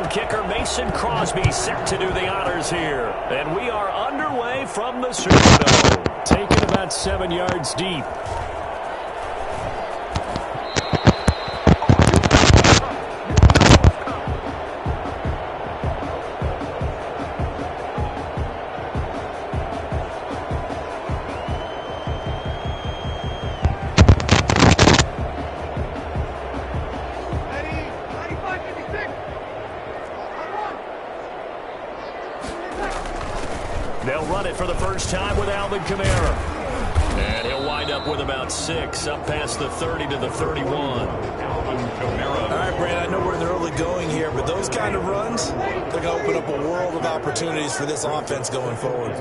Old kicker Mason Crosby set to do the honors here. And we are underway from the Superdome. Taken about 7 yards deep. They'll run it for the first time with Alvin Kamara. And he'll wind up with about 6, up past the 30 to the 31. Alvin Kamara. All right, Brad, I know we're in the early going here, but those kind of runs, they're going to open up a world of opportunities for this offense going forward.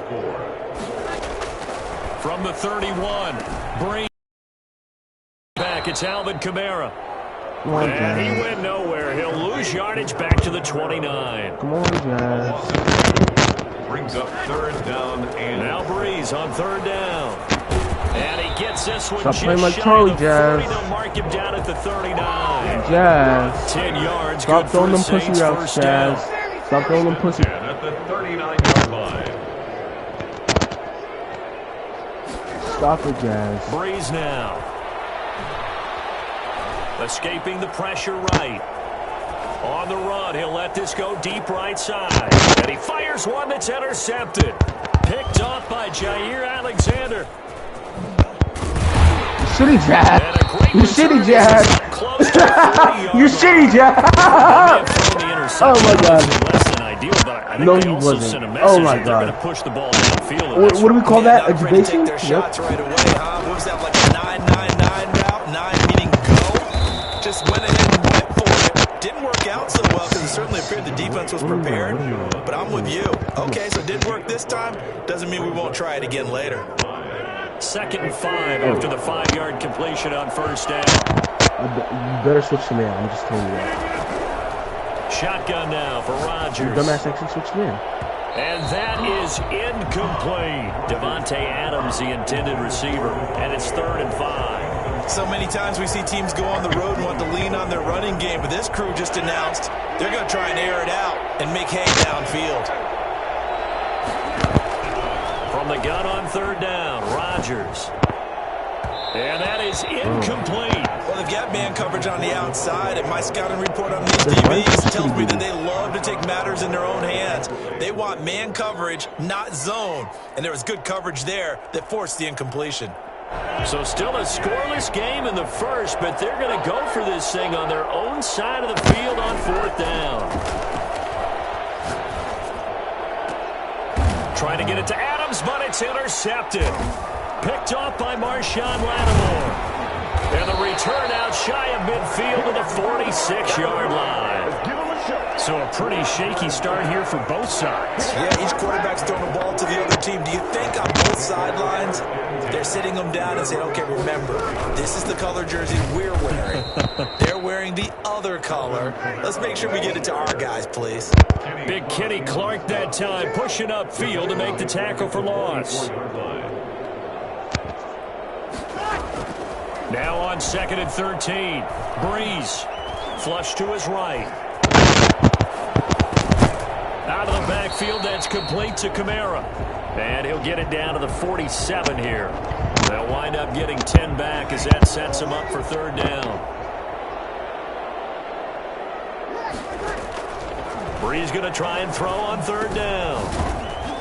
From the 31, Brady back. It's Alvin Kamara. And he went nowhere. He'll lose yardage back to the 29. Come on, guys. Brings up third down. And now Breeze on third down. And he gets this one. Stop just playing like shy Charlie, of the 40. Jazz. They'll mark him down at the 39. Jazz. 10 yards. Stop good throwing for them the pussy Saints. routes, First down. Jazz. Stop throwing them pussy. And at the 39-yard line. Stop it, Jazz. Breeze now. Escaping the pressure right. On the run, he'll let this go deep right side. And he fires one that's intercepted. Picked off by Jair Alexander. You shitty, Jazz. You shitty, Jazz. You shitty, Jazz. Oh, my God. No, he wasn't. Oh, my God. What do we call that? Exhibition? Their shots right away, huh? What was that, like a 9-9-9 route? 9 meaning go? Just went ahead and went for it. Didn't work out so well because it certainly appeared the defense was prepared. But I'm with you. Okay, so it didn't work this time. Doesn't mean we won't try it again later. 2nd and 5 after the 5-yard completion on first down. You better switch to man. I'm just telling you that. Shotgun now for Rodgers. Dumbass actually switched to man. And that is incomplete. Devontae Adams, the intended receiver. And it's 3rd and 5. So many times we see teams go on the road and want to lean on their running game, but this crew just announced they're going to try and air it out and make hay downfield. From the gun on 3rd down, Rodgers. And that is incomplete. Well, they've got man coverage on the outside, and my scouting report on these DBs tells me that they love to take matters in their own hands. They want man coverage, not zone. And there was good coverage there that forced the incompletion. So still a scoreless game in the first, but they're going to go for this thing on their own side of the field on 4th down. Trying to get it to Adams, but it's intercepted. Picked off by Marshawn Lattimore. And the return out shy of midfield to the 46-yard line. So a pretty shaky start here for both sides. Yeah, each quarterback's throwing the ball to the other team. Do you think on both sidelines they're sitting them down and saying, okay, remember, this is the color jersey we're wearing. They're wearing the other color. Let's make sure we get it to our guys, please. Big Kenny Clark that time pushing upfield to make the tackle for loss. Now on 2nd and 13. Breeze. Flush to his right. Out of the backfield, that's complete to Kamara. And he'll get it down to the 47 here. They'll wind up getting 10 back as that sets him up for 3rd down. Breeze going to try and throw on 3rd down.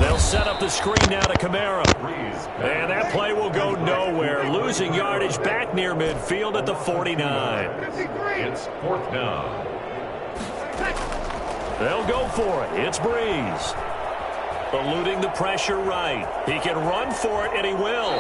They'll set up the screen now to Kamara. And that play will go nowhere. Losing yardage back near midfield at the 49. It's 4th down. They'll go for it. It's Breeze. Eluding the pressure right. He can run for it, and he will.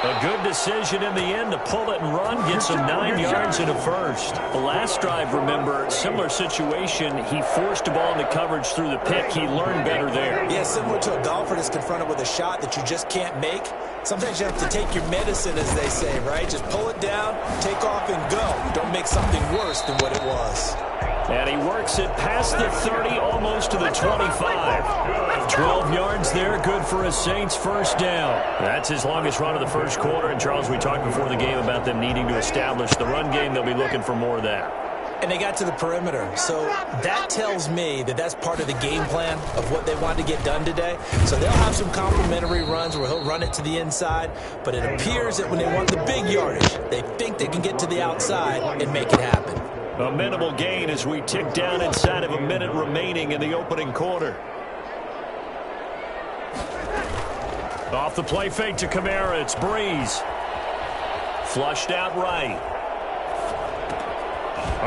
A good decision in the end to pull it and run. Get some 9 yards in a first. The last drive, remember, similar situation. He forced the ball into coverage through the pick. He learned better there. Yeah, similar to a golfer that's confronted with a shot that you just can't make. Sometimes you have to take your medicine, as they say, right? Just pull it down, take off, and go. Don't make something worse than what it was. And he works it past the 30, almost to the 25. 12 yards there, good for a Saints first down. That's his longest run of the first quarter. And, Charles, we talked before the game about them needing to establish the run game. They'll be looking for more of that. And they got to the perimeter. So that tells me that that's part of the game plan of what they want to get done today. So they'll have some complimentary runs where he'll run it to the inside. But it appears that when they want the big yardage, they think they can get to the outside and make it happen. A minimal gain as we tick down inside of a minute remaining in the opening quarter. Off the play fake to Kamara, it's Breeze. Flushed out right.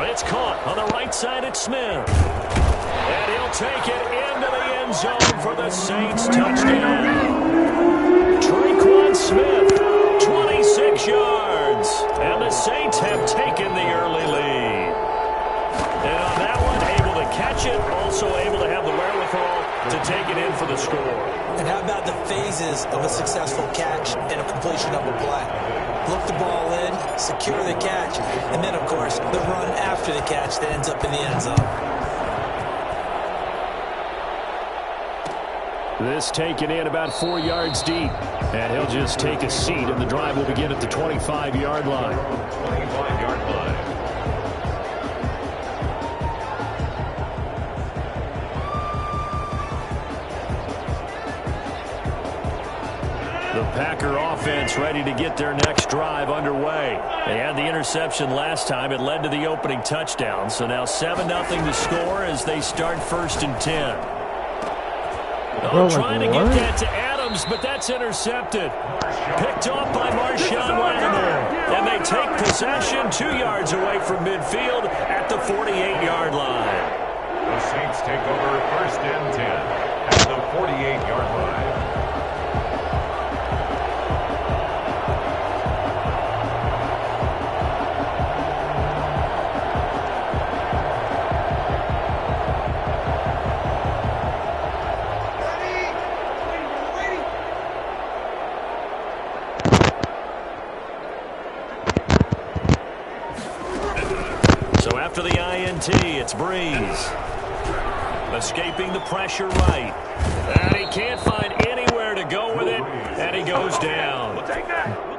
It's caught on the right side, it's Smith. And he'll take it into the end zone for the Saints touchdown. Tre'Quan Smith, 26 yards. And the Saints have taken the early lead. And on that one, able to catch it, also able to have the wherewithal to take it in for the score. And how about the phases of a successful catch and a completion of a play? Look the ball in, secure the catch, and then, of course, the run after the catch that ends up in the end zone. This taken in about 4 yards deep. And he'll just take a seat, and the drive will begin at the 25-yard line. 25-yard line. The Packer offense ready to get their next drive underway. They had the interception last time. It led to the opening touchdown. So now 7-0 to score as they start 1st and 10. Trying to get that to Adams, but that's intercepted. Picked off by Marshawn Lattimore. And they take possession 2 yards away from midfield at the 48-yard line. The Saints take over 1st and 10 at the 48-yard line. After the INT, it's Breeze. Escaping the pressure right. And he can't find anywhere to go with it, and he goes down. We'll take that.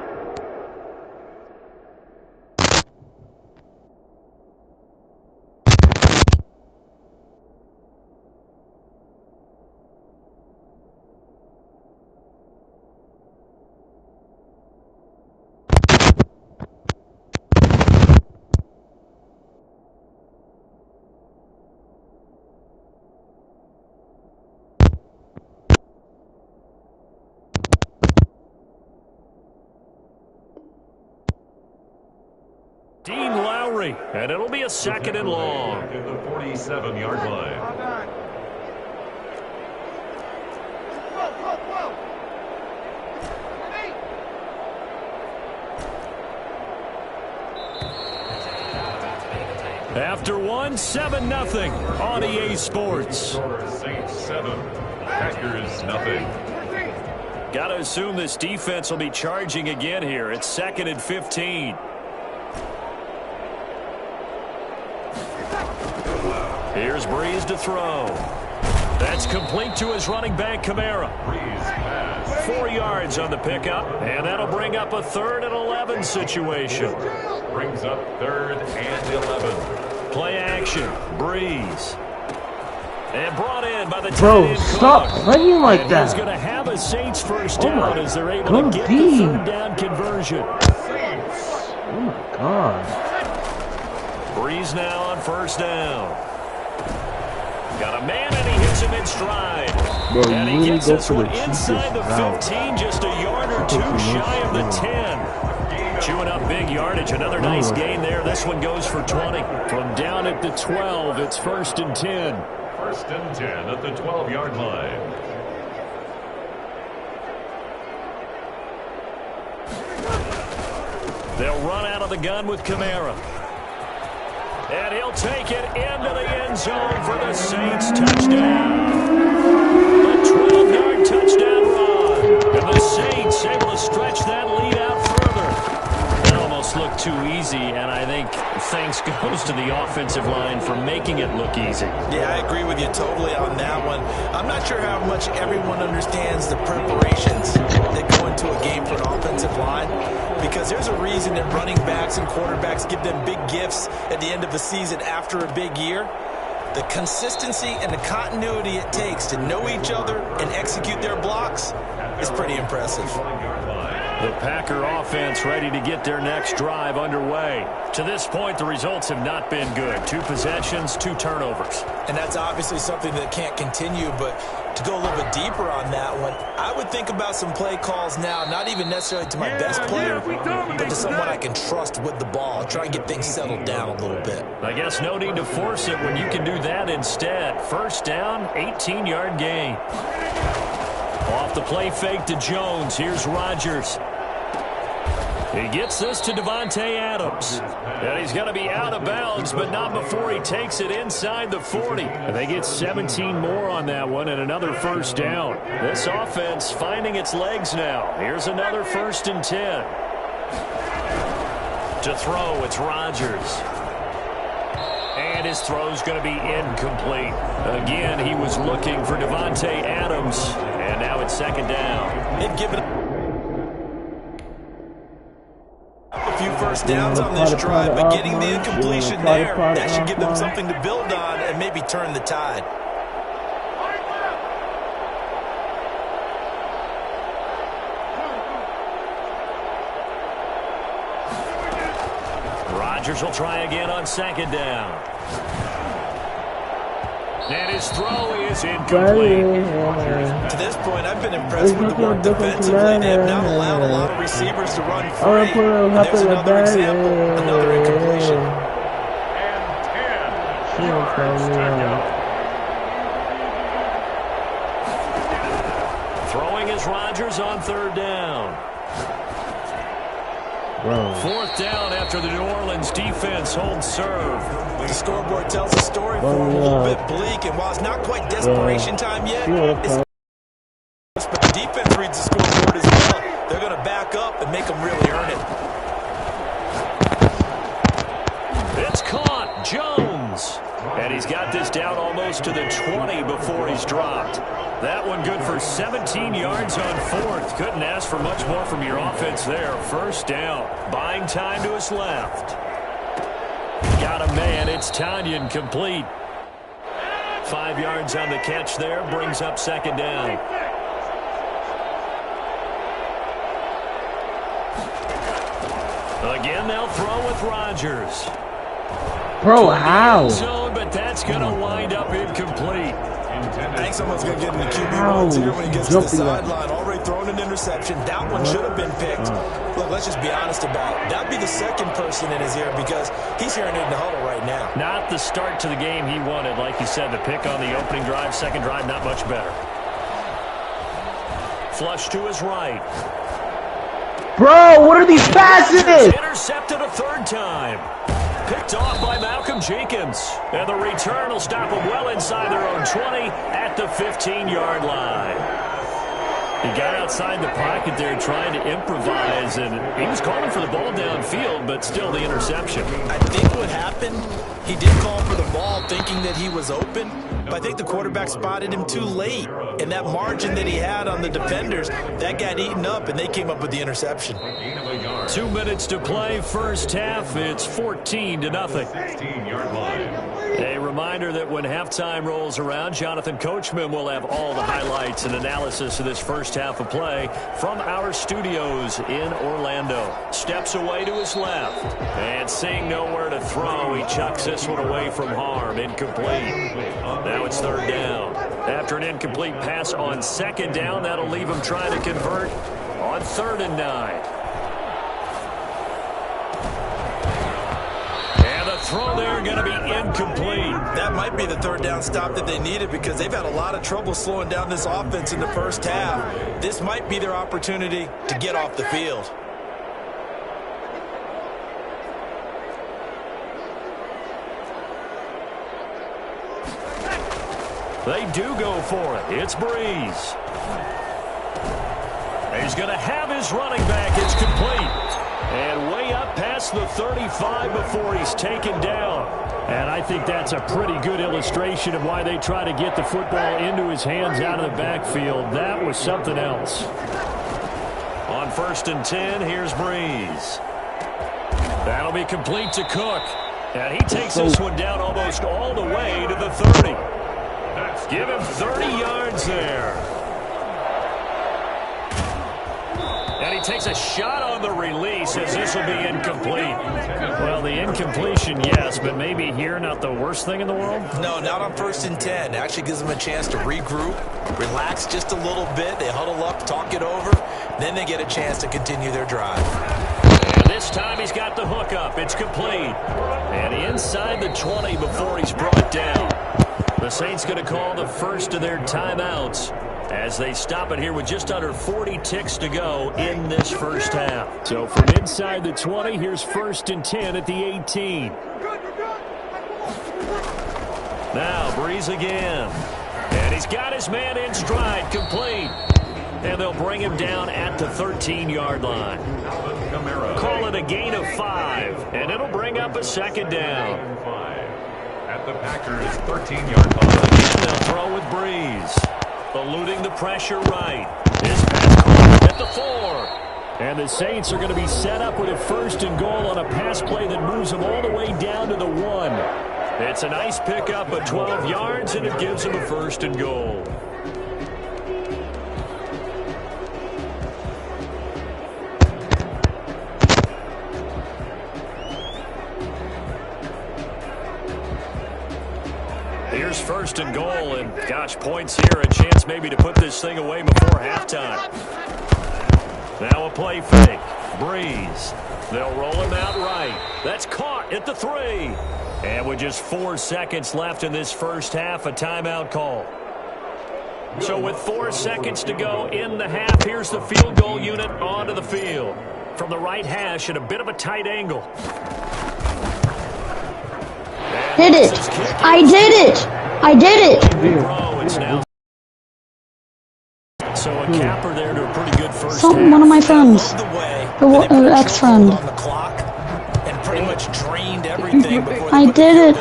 Dean Lowry, and it'll be a 2nd and long. At the 47-yard line. After one, 7-0 on EA Sports. Saints 7, Packers nothing. Got to assume this defense will be charging again here. It's 2nd and 15. Here's Breeze to throw. That's complete to his running back, Kamara. Breeze pass. 4 yards on the pickup, and that'll bring up a 3rd and 11 situation. Brings up 3rd and 11. Play action, Breeze. And brought in by the tight Bro, end stop Cook. playing like And that. he's going to have a Saints first Oh down my, as they're able go to get deep. the 3rd down conversion. Oh my God. Breeze now on 1st down. Got a man, and he hits him in stride. Bro, And he really gets go this for the one inside the cheapest 15, just a yard or two shy of the 10. Chewing up big yardage. Another nice gain there. This one goes for 20. From down at the 12, it's 1st and 10. 1st and 10 at the 12-yard line. They'll run out of the gun with Kamara. And he'll take it into the end zone for the Saints touchdown. A 12-yard touchdown run. And the Saints able to stretch that lead out further. That almost looked too easy, and I think thanks goes to the offensive line for making it look easy. Yeah, I agree with you totally on that one. I'm not sure how much everyone understands the preparations that go into a game for an offensive line. because there's a reason that running backs and quarterbacks give them big gifts at the end of the season after a big year. The consistency and the continuity it takes to know each other and execute their blocks is pretty impressive. The Packer offense ready to get their next drive underway. To this point, the results have not been good. 2 possessions, 2 turnovers. And that's obviously something that can't continue, but to go a little bit deeper on that one, I would think about some play calls now, not even necessarily to my best player, but to someone I can trust with the ball. Try and get things settled down a little bit. I guess no need to force it when you can do that instead. First down, 18-yard gain. Off the play fake to Jones. Here's Rodgers. He gets this to Davante Adams. And he's going to be out of bounds, but not before he takes it inside the 40. They get 17 more on that one and another first down. This offense finding its legs now. Here's another 1st and 10. To throw, it's Rodgers. And his throw's going to be incomplete. Again, he was looking for Davante Adams, and now it's 2nd down. They've given a few first downs on this drive, but getting the incompletion there, that should give them something to build on and maybe turn the tide. Rodgers will try again on 2nd down. And his throw is incomplete. To this point, I've been impressed with the work defensively. They have not allowed a lot of receivers to run free. And there's another example, another incompletion. Throwing is Rodgers on 3rd down. 4th down after the New Orleans defense holds serve. The scoreboard tells a story for them a little bit bleak, and while it's not quite desperation time yet, but the defense reads the scoreboard as well. They're going to back up and make them really earn it. It's caught. Jones. And he's got this down almost to the 20 before he's dropped. That one good for 17 yards on 4th. Couldn't ask for much more from your offense there. 1st down. Buying time to his left. Got a man. It's Tonyan complete. 5 yards on the catch there. Brings up 2nd down. Again, they'll throw with Rodgers. Bro, how? Zone, but that's going to wind up incomplete. I think someone's going to get in the QB runs here when he gets to the sideline. Already thrown an interception. That one should have been picked. Look, let's just be honest about it. That'd be the 2nd person in his ear because he's hearing it in the huddle right now. Not the start to the game he wanted. Like you said, the pick on the opening drive, 2nd drive, not much better. Flush to his right. Bro, what are these passes? Intercepted a 3rd time. Picked off by Malcolm Jenkins. And the return will stop them well inside their own 20 at the 15-yard line. He got outside the pocket there trying to improvise, and he was calling for the ball downfield, but still the interception. I think what happened, he did call for the ball thinking that he was open, but I think the quarterback spotted him too late. And that margin that he had on the defenders, that got eaten up, and they came up with the interception. 2 minutes to play, 1st half. It's 14-0. 16-yard line. A reminder that when halftime rolls around, Jonathan Coachman will have all the highlights and analysis of this 1st half of play from our studios in Orlando. Steps away to his left. And seeing nowhere to throw, he chucks this one away from harm. Incomplete. Now it's 3rd down. After an incomplete pass on 2nd down, that'll leave him trying to convert on 3rd and 9. Throw there going to be incomplete. That might be the 3rd down stop that they needed because they've had a lot of trouble slowing down this offense in the 1st half. This might be their opportunity to get off the field. They do go for it. It's Breeze. He's going to have his running back. It's complete. And way up past the 35 before he's taken down. And I think that's a pretty good illustration of why they try to get the football into his hands out of the backfield. That was something else. On 1st and 10, here's Breeze. That'll be complete to Cook. And he takes this one down almost all the way to the 30. Give him 30 yards there. And he takes a shot on the release as this will be incomplete. Well, the incompletion, yes, but maybe here not the worst thing in the world? No, not on 1st and 10. Actually gives them a chance to regroup, relax just a little bit. They huddle up, talk it over. Then they get a chance to continue their drive. And this time he's got the hook up. It's complete. And inside the 20 before he's brought down. The Saints going to call the first of their timeouts as they stop it here with just under 40 ticks to go in this first half. So from inside the 20, here's 1st and 10 at the 18. Now Breeze again. And he's got his man in stride, complete. And they'll bring him down at the 13-yard line. Call it a gain of 5, and it'll bring up a 2nd down. At the Packers' 13-yard line. Again, they'll throw with Breeze. Eluding the pressure right. This pass caught at the 4. And the Saints are going to be set up with a 1st and goal on a pass play that moves them all the way down to the 1. It's a nice pickup of 12 yards, and it gives them a 1st and goal. Here's 1st and goal, and gosh, points here, a chance maybe to put this thing away before halftime. Now a play fake. Breeze. They'll roll him out right. That's caught at the 3. And with just 4 seconds left in this first half, a timeout call. So with 4 seconds to go in the half, here's the field goal unit onto the field. From the right hash at a bit of a tight angle. Did it! I did it! I did it! So a capper there to a pretty good first half. One of my friends. Ex-friend. I did it.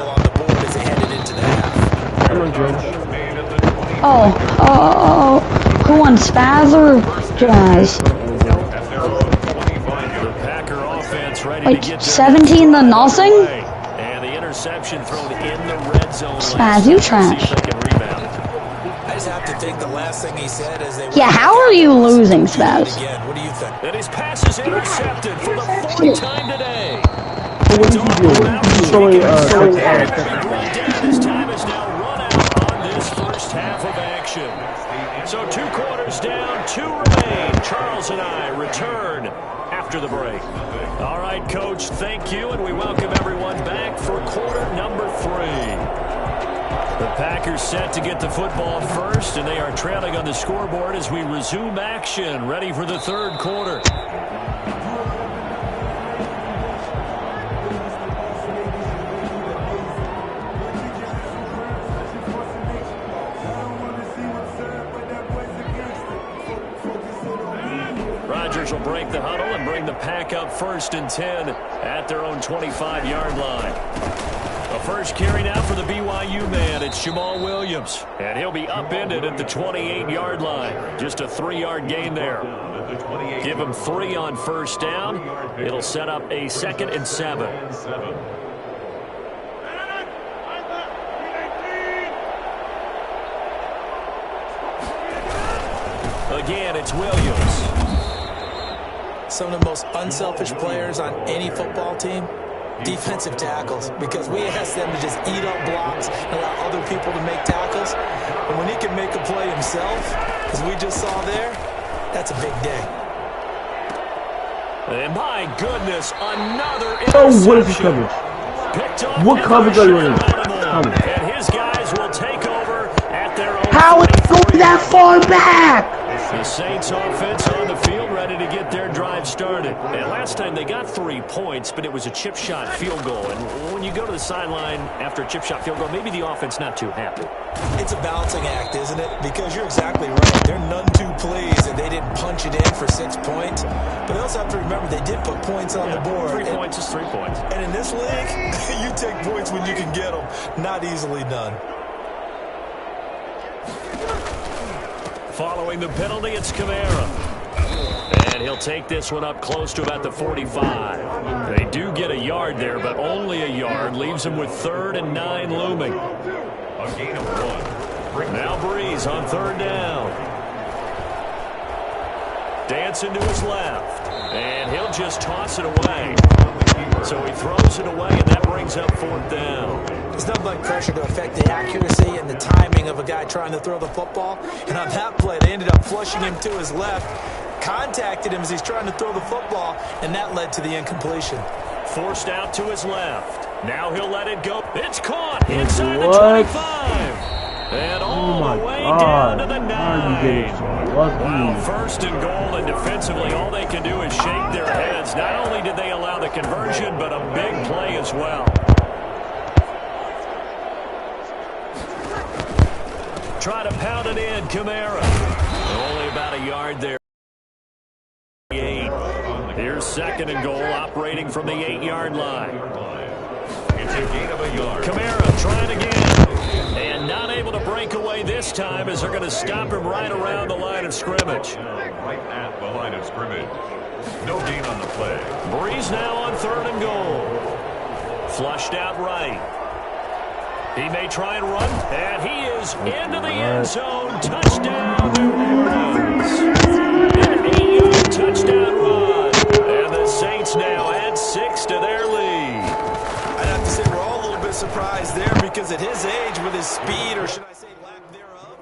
Oh. Who won, Spaz or Jazz? The Packer offense ready like to get 17 to nothing? And the interception thrown in the red zone. Spaz, you trash. I just have to think the last thing he said is they Yeah, how are you losing, Spaz? again. What do you think? And his pass is intercepted for the 4th time today. What did he do? He's throwing His time is now run out on this first half of action. So 2 quarters down, 2 remain. Charles and I return after the break. All right, Coach, thank you, and we welcome everyone back for quarter number 3. The Packers set to get the football first, and they are trailing on the scoreboard as we resume action, ready for the 3rd quarter. Rodgers will break the huddle and bring the Pack up 1st and 10 at their own 25-yard line. The first carry now for the BYU man. It's Jamal Williams. And he'll be upended at the 28-yard line. Just a 3-yard gain there. Give him 3 on 1st down. It'll set up a 2nd and 7. Again, it's Williams. Some of the most unselfish players on any football team, defensive tackles, because we ask them to just eat up blocks and allow other people to make tackles. And when he can make a play himself, as we just saw there, that's a big day. And my goodness, another Oh, interception. what is he coverage? Picked off What coverage are you in? and his guys will take over at their own. How is it going that far back? The Saints offense on the field ready to get their drive started. And last time they got 3 points, but it was a chip shot field goal. And when you go to the sideline after a chip shot field goal, maybe the offense not too happy. It's a balancing act, isn't it? Because you're exactly right. They're none too pleased that they didn't punch it in for 6 points. But they also have to remember they did put points on the board. 3 points is 3 points. And in this league, you take points when you can get them. Not easily done. Following the penalty, it's Kamara. And And he'll take this one up close to about the 45. They do get a yard there, but only a yard. Leaves him with 3rd and 9 looming. A gain of 1. Now Breeze on 3rd down. Dancing to his left. And he'll just toss it away. So he throws it away, and that brings up 4th down. There's nothing like pressure to affect the accuracy and the timing of a guy trying to throw the football. And on that play, they ended up flushing him to his left, contacted him as he's trying to throw the football, and that led to the incompletion. Forced out to his left. Now he'll let it go. It's caught inside the 25. And all the way down to the 9. Wow, 1st and goal, and defensively all they can do is shake their heads. Not only did they allow the conversion, but a big play as well. Try to pound it in, Kamara. Only about a yard there. Here's 2nd and goal, operating from the 8-yard line. It's a gain of a yard. Kamara trying again. And not able to break away this time as they're going to stop him right around the line of scrimmage. Right at the line of scrimmage. No gain on the play. Breeze now on 3rd and goal. Flushed out right. He may try and run, and he is into the end zone. Touchdown, New Orleans. An 8-yard touchdown run. And the Saints now add 6 to their lead. I'd have to say we're all a little bit surprised there because at his age, with his speed, or should I say lack thereof,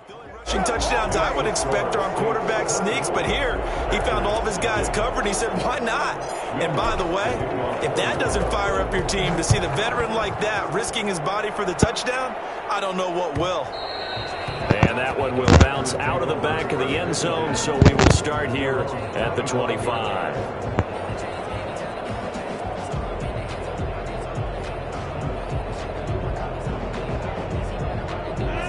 the only rushing touchdowns I would expect are on quarterback sneaks, but here he found all of his guys covered, and he said, why not? And by the way, if that doesn't fire up your team to see the veteran like that risking his body for the touchdown, I don't know what will. And that one will bounce out of the back of the end zone, so we will start here at the 25.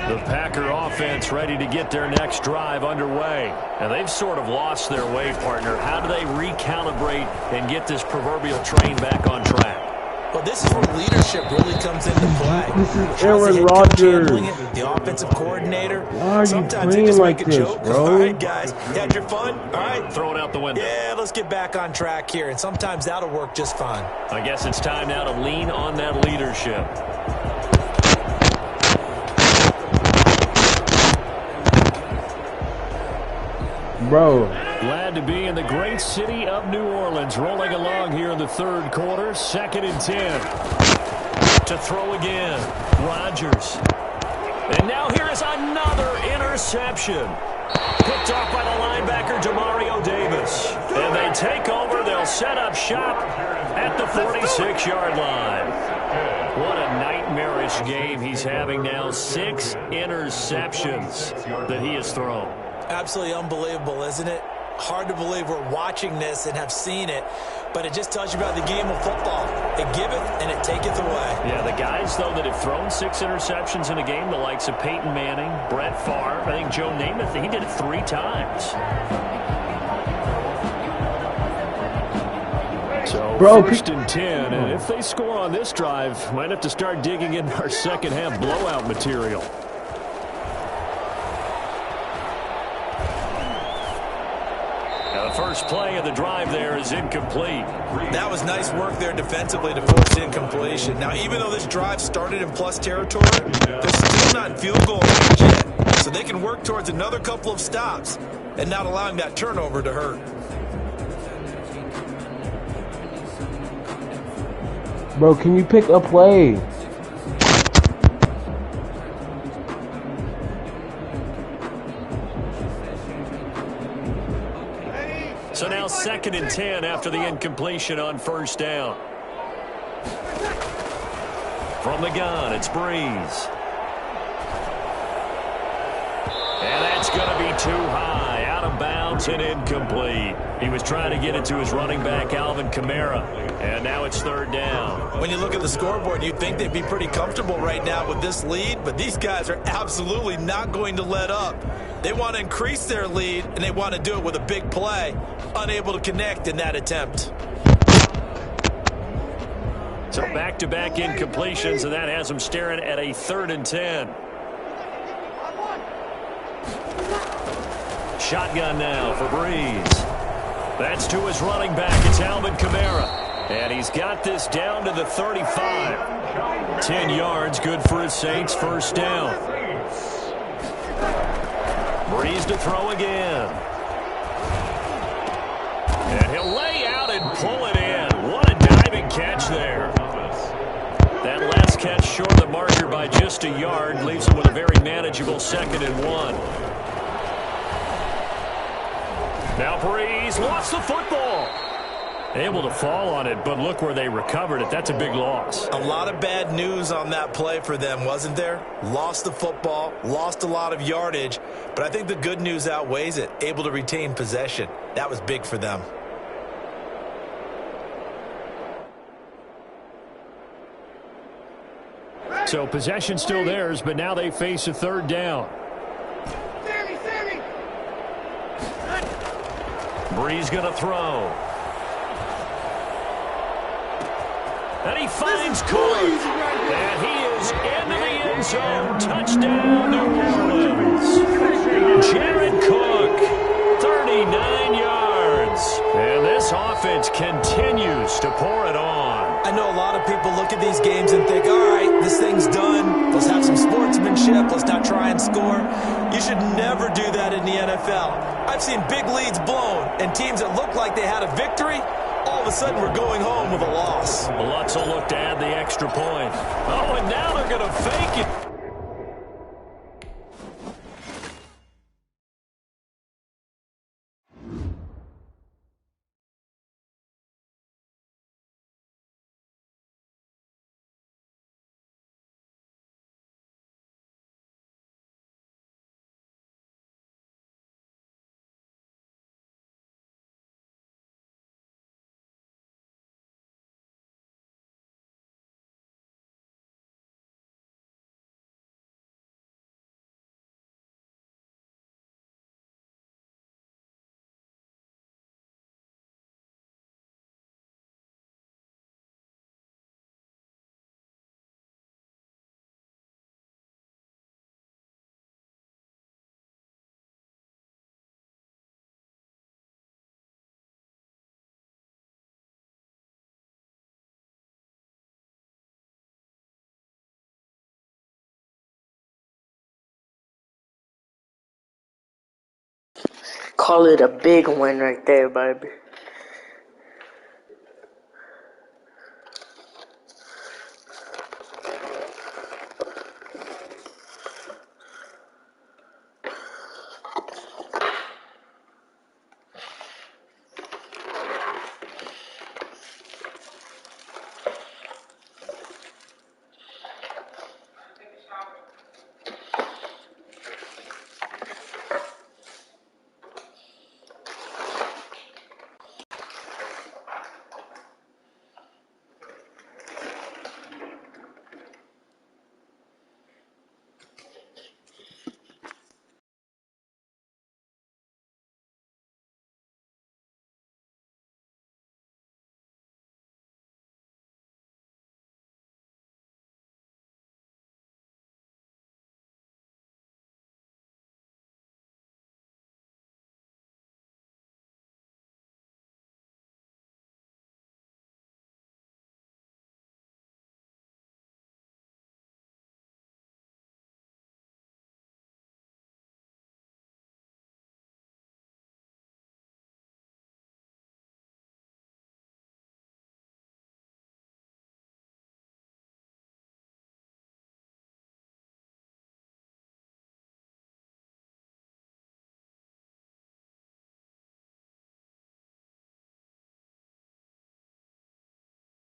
The Packer offense ready to get their next drive underway. And they've sort of lost their way, partner. How do they recalibrate and get this proverbial train back on track? Well, this is where leadership really comes into play. This is Aaron Rodgers. The offensive coordinator. Why are you Sometimes they playing just like make a this, joke. bro? All right, guys, you had your fun. All right, throw it out the window. Yeah, let's get back on track here. And sometimes that'll work just fine. I guess it's time now to lean on that leadership. Bro. Glad to be in the great city of New Orleans. Rolling along here in the 3rd quarter. 2nd and 10. To throw again. Rodgers. And now here is another interception. Picked off by the linebacker, Demario Davis. And they take over. They'll set up shop at the 46-yard line. What a nightmarish game he's having now. 6 interceptions that he has thrown. Absolutely unbelievable, isn't it? Hard to believe we're watching this and have seen it, but it just tells you about the game of football. It giveth and it taketh away. Yeah, the guys, though, that have thrown 6 interceptions in a game, the likes of Peyton Manning, Brett Favre, I think Joe Namath, he did it 3 times. So, Bro, 1st and 10, and if they score on this drive, might have to start digging in our second-half blowout material. The first play of the drive there is incomplete. That was nice work there defensively to force incompletion. Now, even though this drive started in plus territory, they're still not in field goal range yet. So they can work towards another couple of stops and not allowing that turnover to hurt. Bro, can you pick a play? So now 2nd and 10 after the incompletion on 1st down. From the gun, it's Breeze. And that's going to be too high, out of bounds and incomplete. He was trying to get it to his running back, Alvin Kamara. And now it's 3rd down. When you look at the scoreboard, you'd think they'd be pretty comfortable right now with this lead, but these guys are absolutely not going to let up. They want to increase their lead, and they want to do it with a big play. Unable to connect in that attempt. So back-to-back incompletions, and that has them staring at a 3rd and 10. Shotgun now for Breeze. That's to his running back. It's Alvin Kamara. And he's got this down to the 35. 10 yards, good for his Saints. First down. Breeze to throw again. And he'll lay out and pull it in. What a diving catch there. That last catch short of the marker by just a yard leaves him with a very manageable 2nd and 1. Now Breeze lost the football. Able to fall on it, but look where they recovered it. That's a big loss. A lot of bad news on that play for them, wasn't there? Lost the football, lost a lot of yardage, but I think the good news outweighs it. Able to retain possession. That was big for them. So possession still theirs, but now they face a 3rd down. Breeze going to throw. And he finds Cook. And he is into the end zone. Touchdown, New Orleans. Jared Cook, 39 yards. And this offense continues to pour it on. I know a lot of people look at these games and think, all right, this thing's done. Let's have some sportsmanship. Let's not try and score. You should never do that in the NFL. I've seen big leads blown and teams that looked like they had a victory, all of a sudden we're going home with a loss. Lutz will look to add the extra point. Oh, and now they're going to fake it. Call it a big win right there, baby.